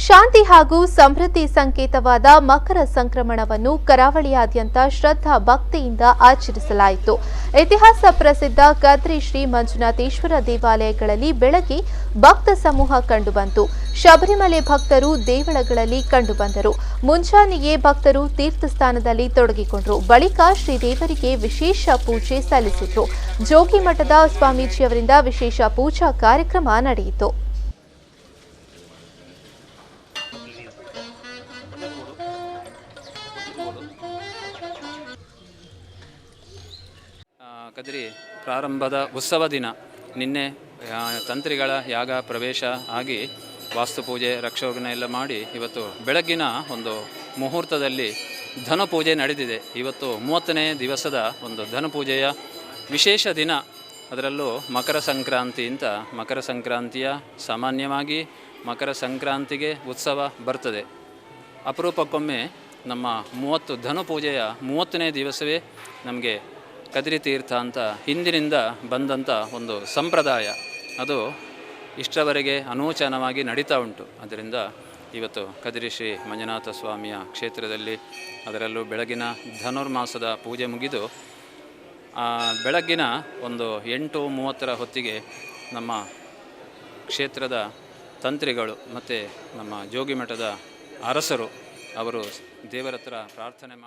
ಶಾಂತಿ ಹಾಗೂ ಸಮೃದ್ಧಿ ಸಂಕೇತವಾದ ಮಕರ ಸಂಕ್ರಮಣವನ್ನು ಕರಾವಳಿಯಾದ್ಯಂತ ಶ್ರದ್ಧಾ ಭಕ್ತಿಯಿಂದ ಆಚರಿಸಲಾಯಿತು. ಇತಿಹಾಸ ಪ್ರಸಿದ್ಧ ಕದ್ರಿ ಶ್ರೀ ಮಂಜುನಾಥೇಶ್ವರ ದೇವಾಲಯಗಳಲ್ಲಿ ಬೆಳಗ್ಗೆ ಭಕ್ತ ಸಮೂಹ ಕಂಡುಬಂತು. ಶಬರಿಮಲೆ ಭಕ್ತರು ದೇವಳಗಳಲ್ಲಿ ಕಂಡುಬಂದರು. ಮುಂಜಾನೆಯೇ ಭಕ್ತರು ತೀರ್ಥಸ್ಥಾನದಲ್ಲಿ ತೊಡಗಿಕೊಂಡರು. ಬಳಿಕ ಶ್ರೀದೇವರಿಗೆ ವಿಶೇಷ ಪೂಜೆ ಸಲ್ಲಿಸಿದರು. ಜೋಗಿಮಠದ ಸ್ವಾಮೀಜಿಯವರಿಂದ ವಿಶೇಷ ಪೂಜಾ ಕಾರ್ಯಕ್ರಮ ನಡೆಯಿತು. ಕದ್ರಿ ಪ್ರಾರಂಭದ ಉತ್ಸವ ದಿನ ನಿನ್ನೆ ತಂತ್ರಿಗಳ ಯಾಗ ಪ್ರವೇಶ ಆಗಿ ವಾಸ್ತುಪೂಜೆ ರಕ್ಷೋಗನ ಎಲ್ಲ ಮಾಡಿ ಇವತ್ತು ಬೆಳಗ್ಗಿನ ಒಂದು ಮುಹೂರ್ತದಲ್ಲಿ ಧನಪೂಜೆ ನಡೆದಿದೆ. ಇವತ್ತು 30ನೇ ದಿವಸದ ಒಂದು ಧನಪೂಜೆಯ ವಿಶೇಷ ದಿನ. ಅದರಲ್ಲೂ ಮಕರ ಸಂಕ್ರಾಂತಿ ಅಂತ ಮಕರ ಸಂಕ್ರಾಂತಿಯ ಸಾಮಾನ್ಯವಾಗಿ ಮಕರ ಸಂಕ್ರಾಂತಿಗೆ ಉತ್ಸವ ಬರ್ತದೆ. ಅಪರೂಪಕ್ಕೊಮ್ಮೆ ನಮ್ಮ ಧನಪೂಜೆಯ 30ನೇ ದಿವಸವೇ ನಮಗೆ ಕದ್ರಿ ತೀರ್ಥ ಅಂತ ಹಿಂದಿನಿಂದ ಬಂದಂಥ ಒಂದು ಸಂಪ್ರದಾಯ ಅದು ಇಷ್ಟರವರೆಗೆ ಅನೂಚನವಾಗಿ ನಡೀತಾ ಉಂಟು. ಅದರಿಂದ ಇವತ್ತು ಕದ್ರಿ ಶ್ರೀ ಮಂಜುನಾಥ ಸ್ವಾಮಿಯ ಕ್ಷೇತ್ರದಲ್ಲಿ ಅದರಲ್ಲೂ ಬೆಳಗಿನ ಧನುರ್ಮಾಸದ ಪೂಜೆ ಮುಗಿದು ಬೆಳಗ್ಗಿನ ಒಂದು 8:30 ಹೊತ್ತಿಗೆ ನಮ್ಮ ಕ್ಷೇತ್ರದ ತಂತ್ರಿಗಳು ಮತ್ತು ನಮ್ಮ ಜೋಗಿಮಠದ ಅರಸರು ಅವರು ದೇವರ ಹತ್ರ ಪ್ರಾರ್ಥನೆ ಮಾಡಿ